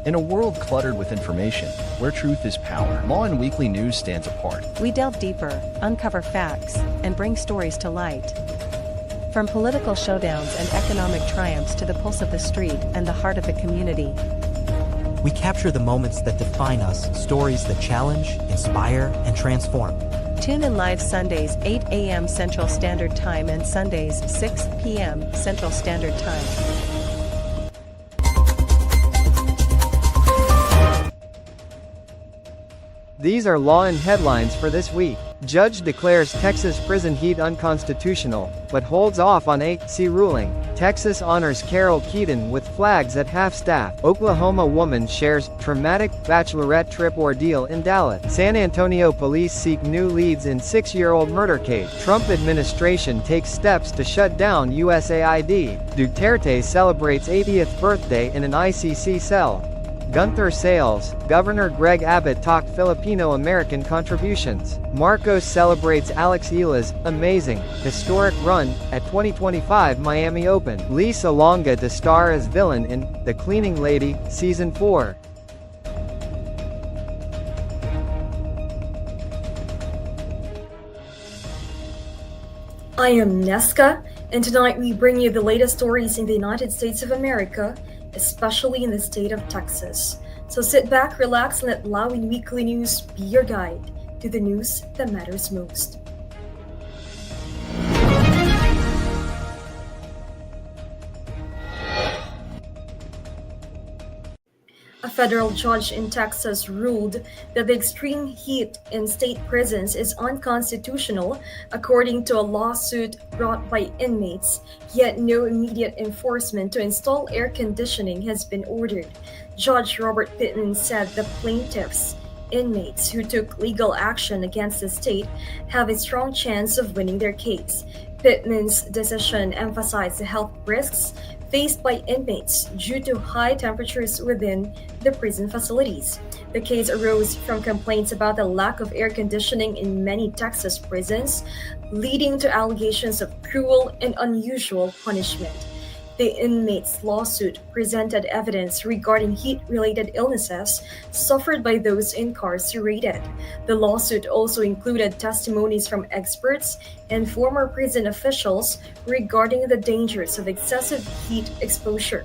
In a world cluttered with information, where truth is power, Lawin Weekly News stands apart. We delve deeper, uncover facts, and bring stories to light. From political showdowns and economic triumphs to the pulse of the street and the heart of the community. We capture the moments that define us, stories that challenge, inspire, and transform. Tune in live Sundays 8 a.m. Central Standard Time and Sundays 6 p.m. Central Standard Time. These are Lawin headlines for this week. Judge declares Texas prison heat unconstitutional, but holds off on AC ruling. Texas honors Carol Keaton with flags at half-staff. Oklahoma woman shares traumatic bachelorette trip ordeal in Dallas. San Antonio police seek new leads in 6-year-old murder case. Trump administration takes steps to shut down USAID. Duterte celebrates 80th birthday in an ICC cell. Gunther Sales, Governor Greg Abbott talked Filipino-American contributions. Marcos celebrates Alex Ila's amazing, historic run at 2025 Miami Open. Lisa Longa to star as villain in The Cleaning Lady, Season 4. I am Neska, and tonight we bring you the latest stories in the United States of America, especially in the state of Texas. So sit back, relax, and let Lawin Weekly News be your guide to the news that matters most. A federal judge in Texas ruled that the extreme heat in state prisons is unconstitutional, according to a lawsuit brought by inmates, yet no immediate enforcement to install air conditioning has been ordered. Judge Robert Pittman said the plaintiffs, inmates who took legal action against the state, have a strong chance of winning their case. Pittman's decision emphasized the health risks faced by inmates due to high temperatures within the prison facilities. The case arose from complaints about the lack of air conditioning in many Texas prisons, leading to allegations of cruel and unusual punishment. The inmates' lawsuit presented evidence regarding heat-related illnesses suffered by those incarcerated. The lawsuit also included testimonies from experts and former prison officials regarding the dangers of excessive heat exposure.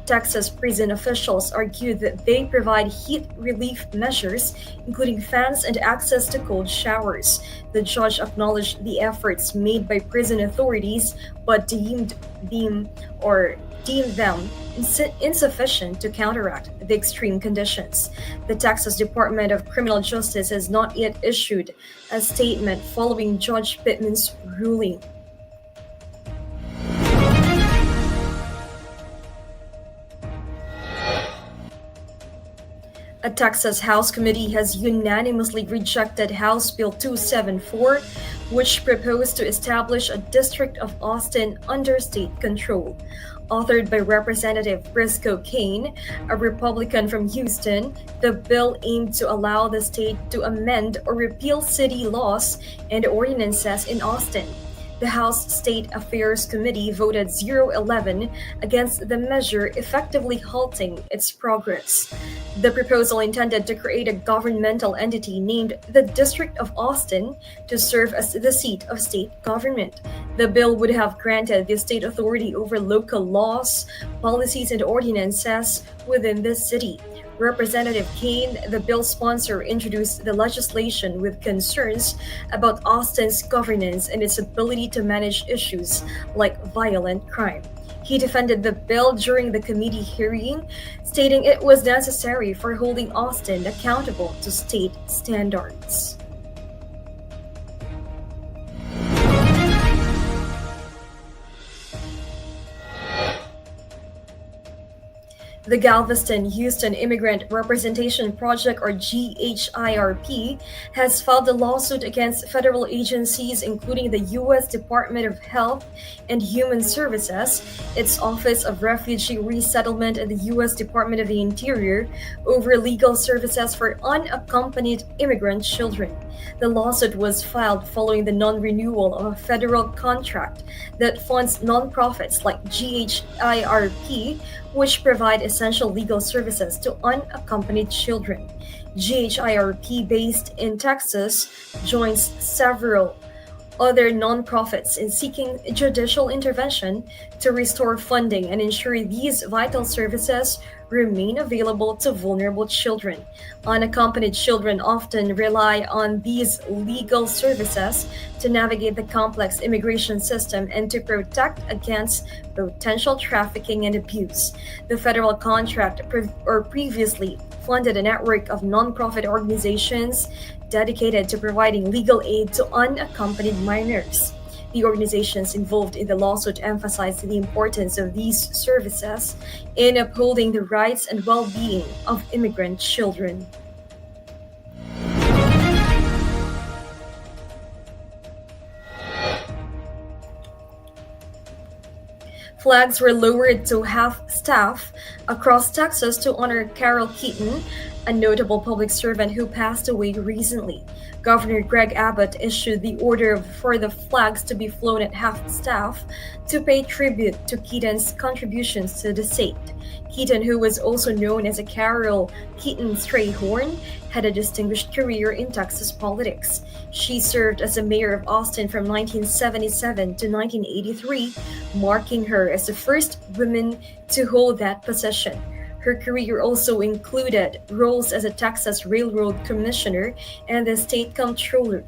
Texas prison officials argued that they provide heat relief measures, including fans and access to cold showers. The judge acknowledged the efforts made by prison authorities, but deemed them insufficient to counteract the extreme conditions. The Texas Department of Criminal Justice has not yet issued a statement following Judge Pittman's ruling. A Texas House committee has unanimously rejected House Bill 274, which proposed to establish a District of Austin under state control. Authored by Representative Briscoe Cain, a Republican from Houston, the bill aimed to allow the state to amend or repeal city laws and ordinances in Austin. The House State Affairs Committee voted 0-11 against the measure, effectively halting its progress. The proposal intended to create a governmental entity named the District of Austin to serve as the seat of state government. The bill would have granted the state authority over local laws, policies, and ordinances within the city. Representative Cain, the bill's sponsor, introduced the legislation with concerns about Austin's governance and its ability to manage issues like violent crime. He defended the bill during the committee hearing, stating it was necessary for holding Austin accountable to state standards. The Galveston-Houston Immigrant Representation Project, or GHIRP, has filed a lawsuit against federal agencies including the U.S. Department of Health and Human Services, its Office of Refugee Resettlement, and the U.S. Department of the Interior over legal services for unaccompanied immigrant children. The lawsuit was filed following the non-renewal of a federal contract that funds nonprofits like GHIRP, which provide essential legal services to unaccompanied children. GHIRP, based in Texas, joins several other nonprofits in seeking judicial intervention to restore funding and ensure these vital services remain available to vulnerable children. Unaccompanied children often rely on these legal services to navigate the complex immigration system and to protect against potential trafficking and abuse. The federal contract previously funded a network of nonprofit organizations dedicated to providing legal aid to unaccompanied minors. The organizations involved in the lawsuit emphasized the importance of these services in upholding the rights and well-being of immigrant children. Flags were lowered to half-staff across Texas to honor Carol Keaton, a notable public servant who passed away recently. Governor Greg Abbott issued the order for the flags to be flown at half-staff to pay tribute to Keaton's contributions to the state. Keaton, who was also known as a Carol Keaton Strayhorn, had a distinguished career in Texas politics. She served as a mayor of Austin from 1977 to 1983, marking her as the first woman to hold that position. Her career also included roles as a Texas Railroad Commissioner and the State Comptroller.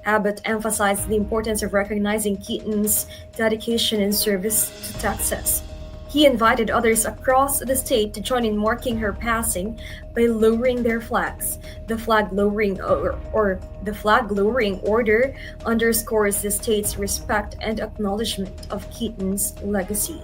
Abbott emphasized the importance of recognizing Keaton's dedication and service to Texas. He invited others across the state to join in marking her passing by lowering their flags. The flag lowering order underscores the state's respect and acknowledgement of Keaton's legacy.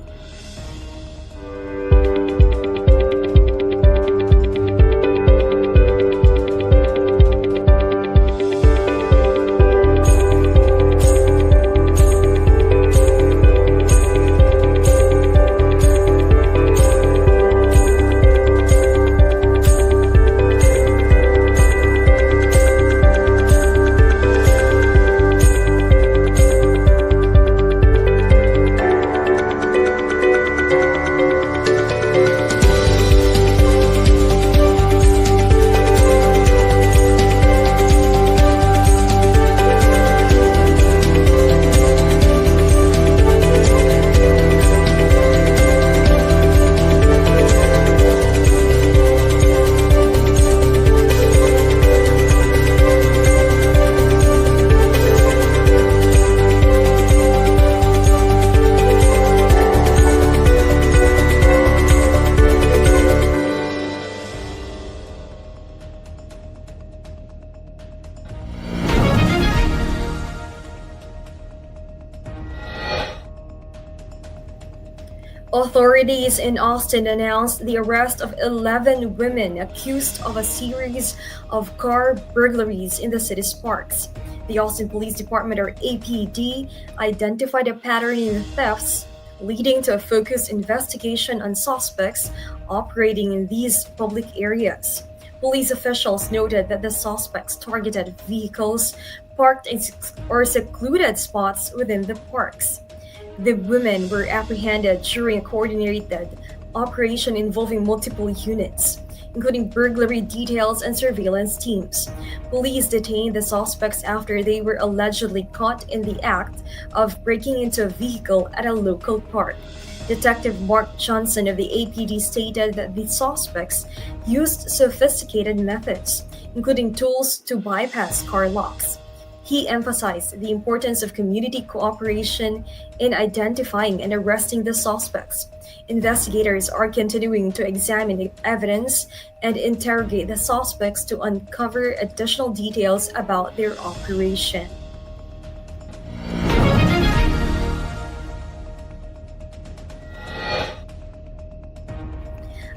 Authorities in Austin announced the arrest of 11 women accused of a series of car burglaries in the city's parks. The Austin Police Department, or APD, identified a pattern in the thefts, leading to a focused investigation on suspects operating in these public areas. Police officials noted that the suspects targeted vehicles parked in secluded spots within the parks. The women were apprehended during a coordinated operation involving multiple units, including burglary details and surveillance teams. Police detained the suspects after they were allegedly caught in the act of breaking into a vehicle at a local park. Detective Mark Johnson of the APD stated that the suspects used sophisticated methods, including tools to bypass car locks. He emphasized the importance of community cooperation in identifying and arresting the suspects. Investigators are continuing to examine the evidence and interrogate the suspects to uncover additional details about their operation.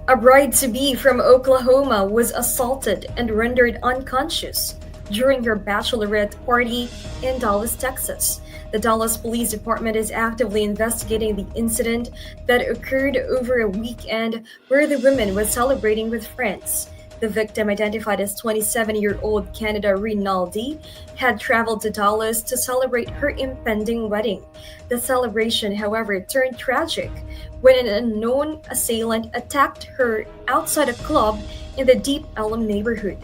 A bride-to-be from Oklahoma was assaulted and rendered unconscious during her bachelorette party in Dallas, Texas. The Dallas Police Department is actively investigating the incident that occurred over a weekend where the woman was celebrating with friends. The victim, identified as 27-year-old Canada Rinaldi, had traveled to Dallas to celebrate her impending wedding. The celebration, however, turned tragic when an unknown assailant attacked her outside a club in the Deep Ellum neighborhood,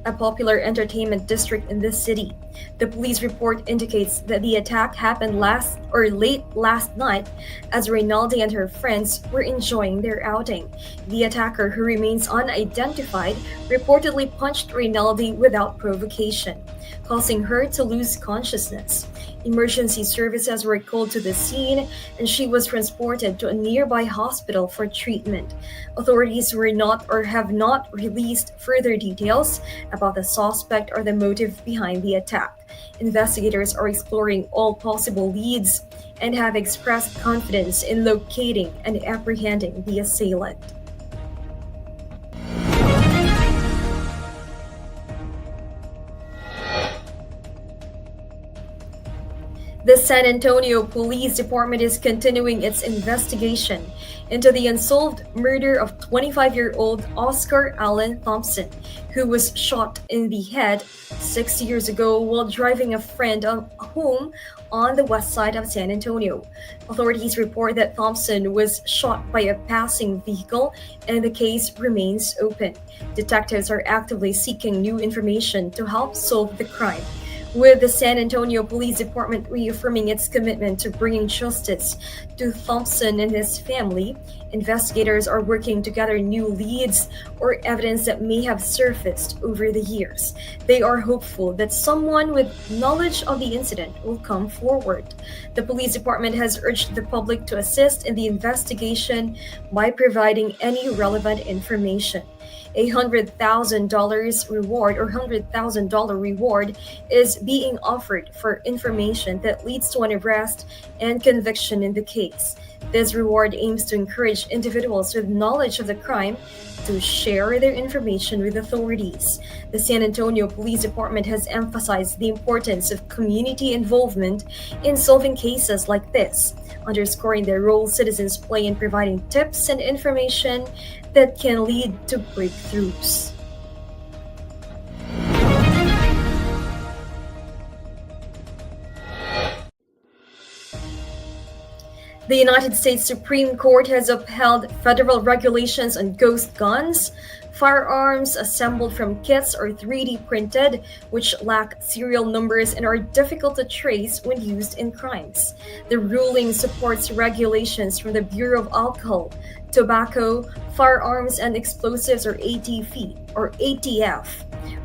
a popular entertainment district in this city. The police report indicates that the attack happened late last night as Rinaldi and her friends were enjoying their outing. The attacker, who remains unidentified, reportedly punched Rinaldi without provocation, causing her to lose consciousness. Emergency services were called to the scene and she was transported to a nearby hospital for treatment. Authorities were not or have not released further details about the suspect or the motive behind the attack. Investigators are exploring all possible leads and have expressed confidence in locating and apprehending the assailant. The San Antonio Police Department is continuing its investigation into the unsolved murder of 25-year-old Oscar Allen Thompson, who was shot in the head 6 years ago while driving a friend home on the west side of San Antonio. Authorities report that Thompson was shot by a passing vehicle and the case remains open. Detectives are actively seeking new information to help solve the crime, with the San Antonio Police Department reaffirming its commitment to bringing justice to Thompson and his family. Investigators are working to gather new leads or evidence that may have surfaced over the years. They are hopeful that someone with knowledge of the incident will come forward. The police department has urged the public to assist in the investigation by providing any relevant information. A $100,000 reward is being offered for information that leads to an arrest and conviction in the case. This reward aims to encourage individuals with knowledge of the crime to share their information with authorities. The San Antonio Police Department has emphasized the importance of community involvement in solving cases like this, underscoring the role citizens play in providing tips and information that can lead to breakthroughs. The United States Supreme Court has upheld federal regulations on ghost guns, firearms assembled from kits or 3D printed, which lack serial numbers and are difficult to trace when used in crimes. The ruling supports regulations from the Bureau of Alcohol, Tobacco, Firearms and Explosives or ATF,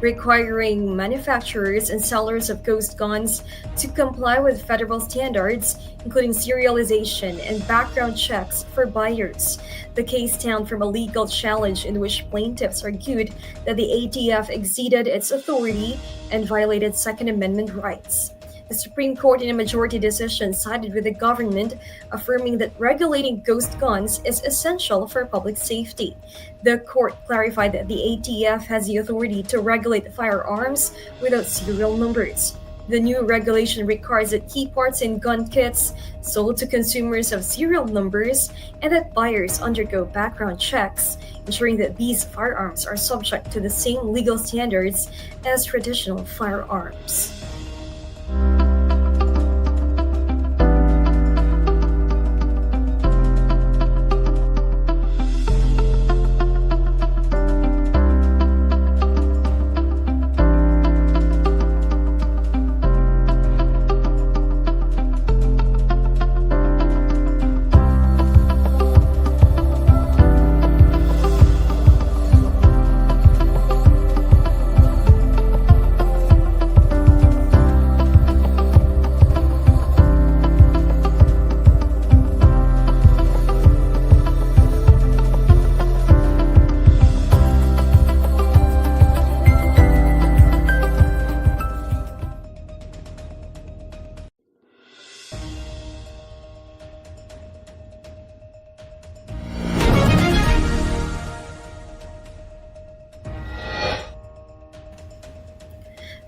requiring manufacturers and sellers of ghost guns to comply with federal standards, including serialization and background checks for buyers. The case stemmed from a legal challenge in which plaintiffs argued that the ATF exceeded its authority and violated Second Amendment rights. The Supreme Court, in a majority decision, sided with the government, affirming that regulating ghost guns is essential for public safety. The court clarified that the ATF has the authority to regulate firearms without serial numbers. The new regulation requires that key parts in gun kits sold to consumers have serial numbers and that buyers undergo background checks, ensuring that these firearms are subject to the same legal standards as traditional firearms.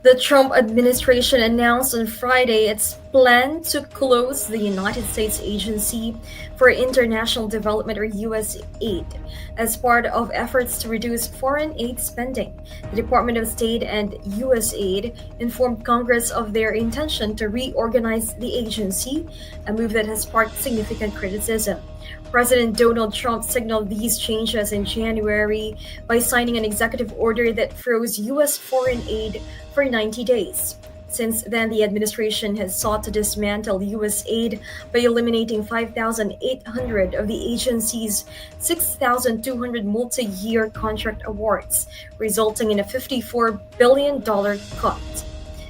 The Trump administration announced on Friday its plan to close the United States Agency for International Development, or USAID, as part of efforts to reduce foreign aid spending. The Department of State and USAID informed Congress of their intention to reorganize the agency, a move that has sparked significant criticism. President Donald Trump signaled these changes in January by signing an executive order that froze U.S. foreign aid for 90 days. Since then, the administration has sought to dismantle U.S. aid by eliminating 5,800 of the agency's 6,200 multi-year contract awards, resulting in a $54 billion cut.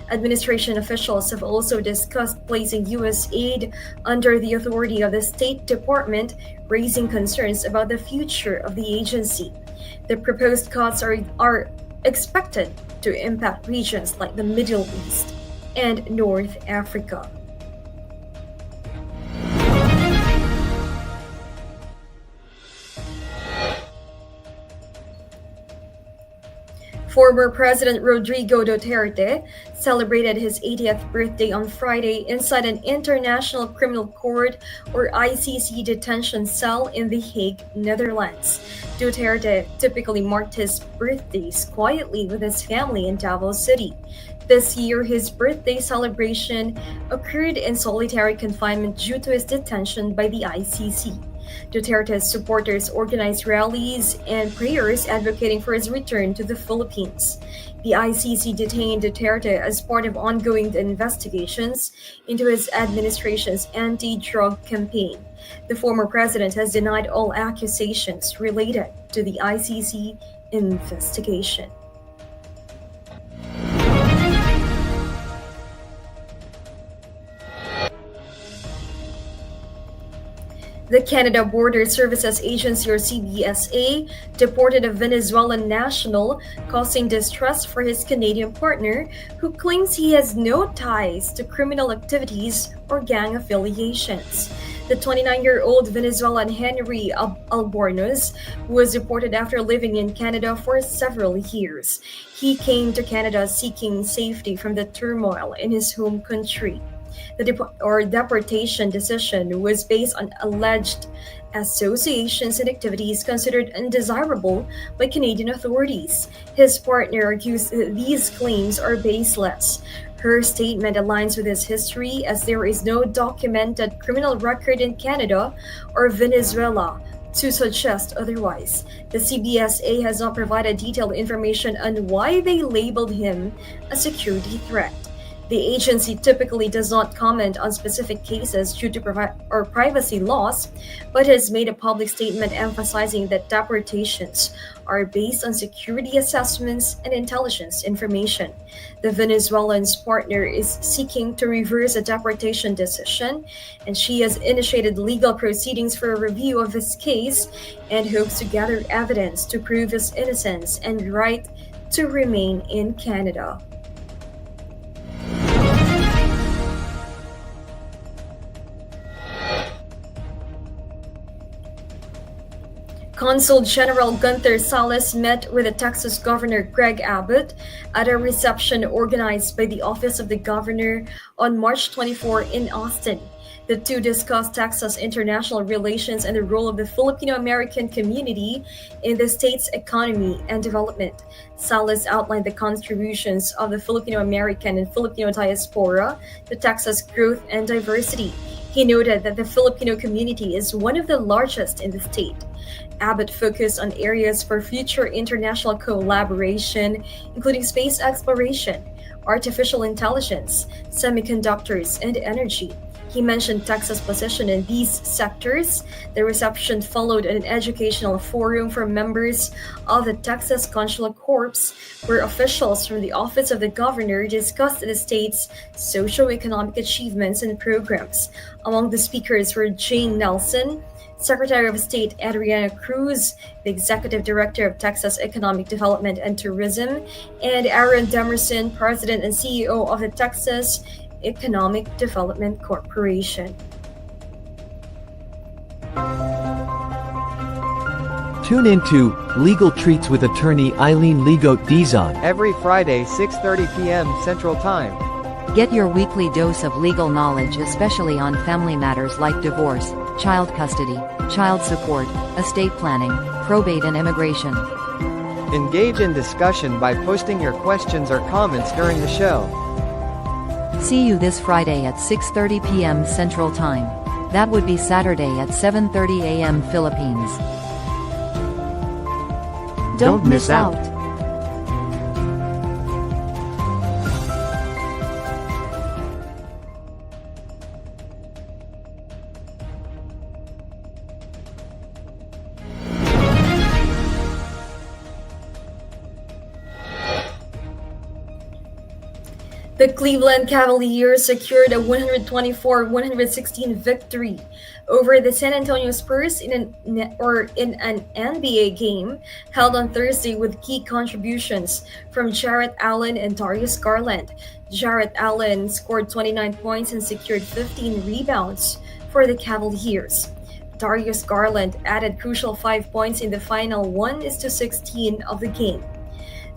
Administration officials have also discussed placing U.S. aid under the authority of the State Department, raising concerns about the future of the agency. The proposed cuts are expected to impact regions like the Middle East and North Africa. Former President Rodrigo Duterte celebrated his 80th birthday on Friday inside an International Criminal Court, or ICC, detention cell in The Hague, Netherlands. Duterte typically marked his birthdays quietly with his family in Davao City. This year, his birthday celebration occurred in solitary confinement due to his detention by the ICC. Duterte's supporters organized rallies and prayers advocating for his return to the Philippines. The ICC detained Duterte as part of ongoing investigations into his administration's anti-drug campaign. The former president has denied all accusations related to the ICC investigation. The Canada Border Services Agency, or CBSA, deported a Venezuelan national, causing distress for his Canadian partner, who claims he has no ties to criminal activities or gang affiliations. The 29-year-old Venezuelan Henry Albornoz was deported after living in Canada for several years. He came to Canada seeking safety from the turmoil in his home country. The deportation decision was based on alleged associations and activities considered undesirable by Canadian authorities. His partner argues that these claims are baseless. Her statement aligns with his history, as there is no documented criminal record in Canada or Venezuela to suggest otherwise. The CBSA has not provided detailed information on why they labeled him a security threat. The agency typically does not comment on specific cases due to privacy laws, but has made a public statement emphasizing that deportations are based on security assessments and intelligence information. The Venezuelan's partner is seeking to reverse a deportation decision, and she has initiated legal proceedings for a review of his case and hopes to gather evidence to prove his innocence and right to remain in Canada. Consul General Gunther Salas met with the Texas Governor Greg Abbott at a reception organized by the Office of the Governor on March 24 in Austin. The two discussed Texas international relations and the role of the Filipino-American community in the state's economy and development. Salas outlined the contributions of the Filipino-American and Filipino diaspora to Texas growth and diversity. He noted that the Filipino community is one of the largest in the state. Abbott focused on areas for future international collaboration, including space exploration, artificial intelligence, semiconductors, and energy. He mentioned Texas' position in these sectors. The reception followed an educational forum for members of the Texas Consular Corps, where officials from the Office of the Governor discussed the state's socio-economic achievements and programs. Among the speakers were Jane Nelson, Secretary of State Adriana Cruz, the Executive Director of Texas Economic Development and Tourism, and Aaron Demerson, President and CEO of the Texas Economic Development Corporation. Tune into Legal Treats with attorney Eileen Ligote Dizon every Friday 6:30 p.m. Central Time. Get your weekly dose of legal knowledge, especially on family matters like divorce, child custody, child support, estate planning, probate and immigration. Engage in discussion by posting your questions or comments during the show. See you this Friday at 6:30 p.m. Central Time. That would be Saturday at 7:30 a.m. Philippines. Don't miss out. The Cleveland Cavaliers secured a 124-116 victory over the San Antonio Spurs in an NBA game held on Thursday with key contributions from Jarrett Allen and Darius Garland. Jarrett Allen scored 29 points and secured 15 rebounds for the Cavaliers. Darius Garland added crucial 5 points in the final 1-16 of the game.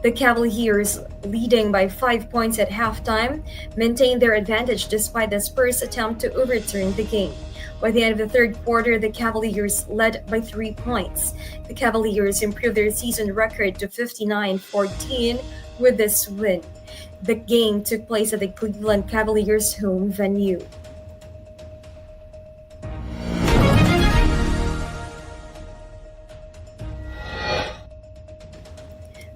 The Cavaliers, leading by 5 points at halftime, maintained their advantage despite the Spurs' attempt to overturn the game. By the end of the third quarter, the Cavaliers led by 3 points. The Cavaliers improved their season record to 59-14 with this win. The game took place at the Cleveland Cavaliers' home venue.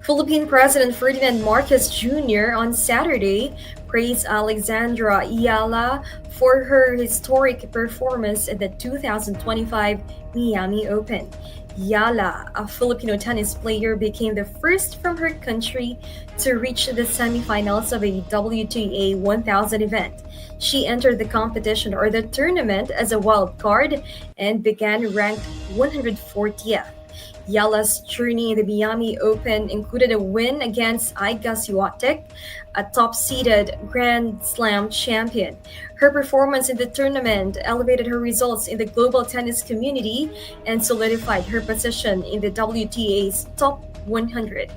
Philippine President Ferdinand Marcos Jr. on Saturday praised Alexandra Ayala for her historic performance at the 2025 Miami Open. Ayala, a Filipino tennis player, became the first from her country to reach the semifinals of a WTA 1000 event. She entered the competition or the tournament as a wild card and began ranked 140th. Ayala's journey in the Miami Open included a win against Iga Swiatek, a top-seeded Grand Slam champion. Her performance in the tournament elevated her results in the global tennis community and solidified her position in the WTA's top 100.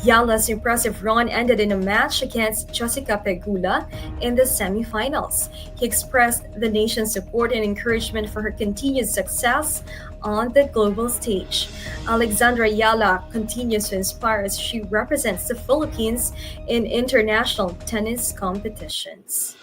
Ayala's impressive run ended in a match against Jessica Pegula in the semifinals. He expressed the nation's support and encouragement for her continued success on the global stage. Alexandra Ayala continues to inspire as she represents the Philippines in international tennis competitions.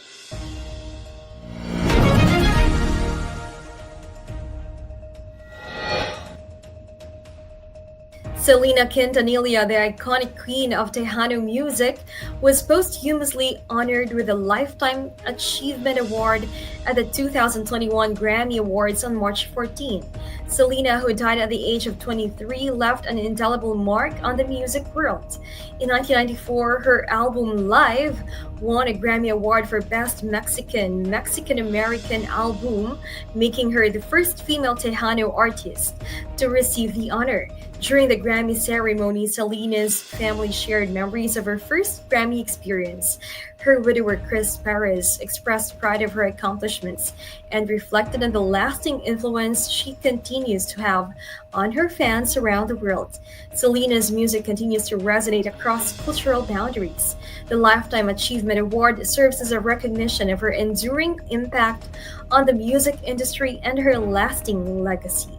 Selena Quintanilla, the iconic queen of Tejano music, was posthumously honored with a Lifetime Achievement Award at the 2021 Grammy Awards on March 14. Selena, who died at the age of 23, left an indelible mark on the music world. In 1994, her album Live won a Grammy Award for Best Mexican-American Album, making her the first female Tejano artist to receive the honor. During the Grammy ceremony, Selena's family shared memories of her first Grammy experience. Her widower, Chris Perez, expressed pride of her accomplishments and reflected on the lasting influence she continues to have on her fans around the world. Selena's music continues to resonate across cultural boundaries. The Lifetime Achievement Award serves as a recognition of her enduring impact on the music industry and her lasting legacy.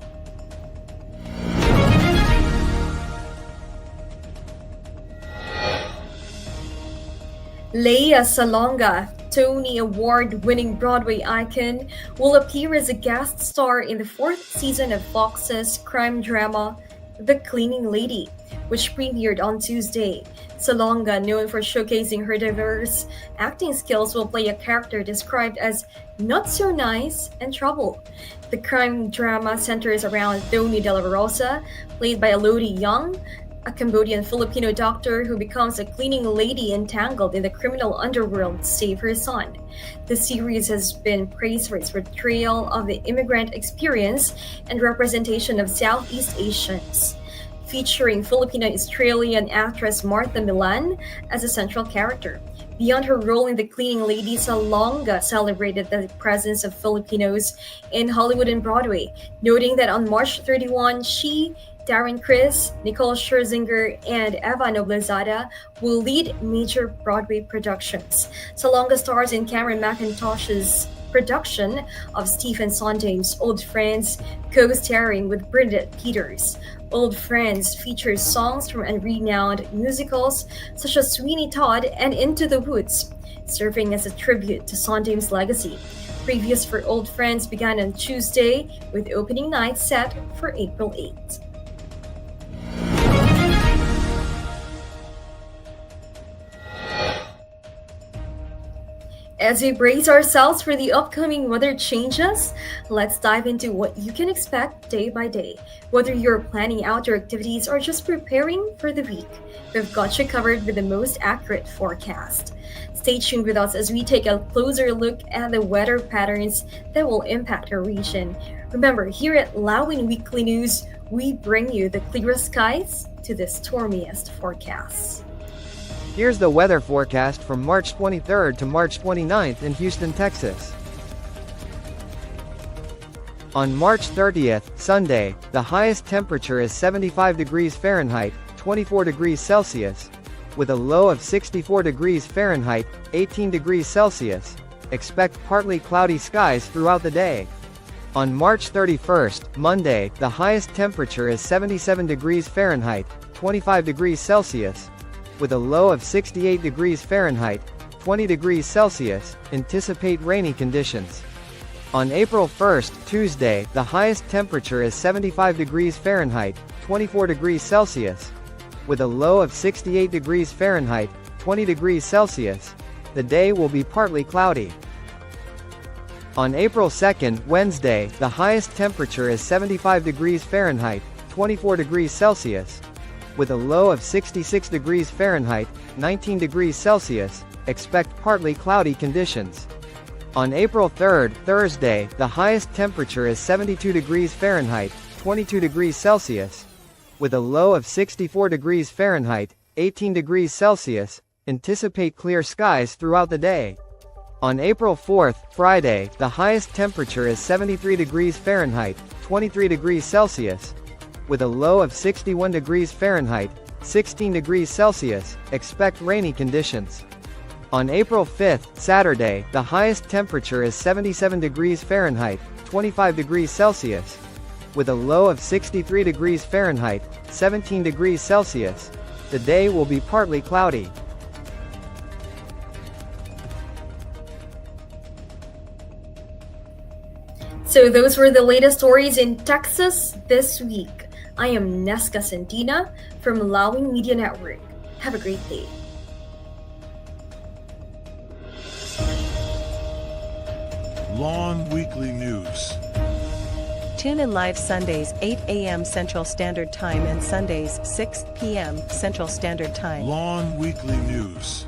Lea Salonga, Tony Award-winning Broadway icon, will appear as a guest star in the 4th season of Fox's crime drama, The Cleaning Lady, which premiered on Tuesday. Salonga, known for showcasing her diverse acting skills, will play a character described as not so nice and trouble. The crime drama centers around Tony De La Rosa, played by Elodie Young, a Cambodian Filipino doctor who becomes a cleaning lady entangled in the criminal underworld to save her son. The series has been praised for its portrayal of the immigrant experience and representation of Southeast Asians, featuring Filipino-Australian actress Martha Milan as a central character. Beyond her role in The Cleaning Lady, Salonga celebrated the presence of Filipinos in Hollywood and Broadway, noting that on March 31, she Darren Criss, Nicole Scherzinger, and Eva Noblezada will lead major Broadway productions. Salonga stars in Cameron McIntosh's production of Stephen Sondheim's Old Friends, co-starring with Bridget Peters. Old Friends features songs from renowned musicals such as Sweeney Todd and Into the Woods, serving as a tribute to Sondheim's legacy. Previews for Old Friends began on Tuesday, with opening night set for April 8. As we brace ourselves for the upcoming weather changes, let's dive into what you can expect day by day. Whether you're planning outdoor activities or just preparing for the week, we've got you covered with the most accurate forecast. Stay tuned with us as we take a closer look at the weather patterns that will impact our region. Remember, here at Lawin Weekly News, we bring you the clearest skies to the stormiest forecasts. Here's the weather forecast from March 23rd to March 29th in Houston, Texas. On March 30th, Sunday, the highest temperature is 75 degrees Fahrenheit, 24 degrees Celsius, with a low of 64 degrees Fahrenheit, 18 degrees Celsius. Expect partly cloudy skies throughout the day. On March 31st, Monday, the highest temperature is 77 degrees Fahrenheit, 25 degrees Celsius, with a low of 68 degrees Fahrenheit, 20 degrees Celsius. Anticipate rainy conditions. On April 1st, Tuesday, the highest temperature is 75 degrees Fahrenheit, 24 degrees Celsius, with a low of 68 degrees Fahrenheit, 20 degrees Celsius. The day will be partly cloudy. On April 2nd, Wednesday, the highest temperature is 75 degrees Fahrenheit, 24 degrees Celsius, with a low of 66 degrees Fahrenheit, 19 degrees Celsius. Expect partly cloudy conditions. On April 3rd, Thursday, the highest temperature is 72 degrees Fahrenheit, 22 degrees Celsius, with a low of 64 degrees Fahrenheit, 18 degrees Celsius. Anticipate clear skies throughout the day. On April 4th, Friday, the highest temperature is 73 degrees Fahrenheit, 23 degrees Celsius, with a low of 61 degrees Fahrenheit, 16 degrees Celsius. Expect rainy conditions. On April 5th, Saturday, the highest temperature is 77 degrees Fahrenheit, 25 degrees Celsius, with a low of 63 degrees Fahrenheit, 17 degrees Celsius. The day will be partly cloudy. So those were the latest stories in Texas this week. I am Nesca Centina from Lawin Media Network. Have a great day. Lawin Weekly News. Tune in live Sundays 8 a.m. Central Standard Time and Sundays 6 p.m. Central Standard Time. Lawin Weekly News.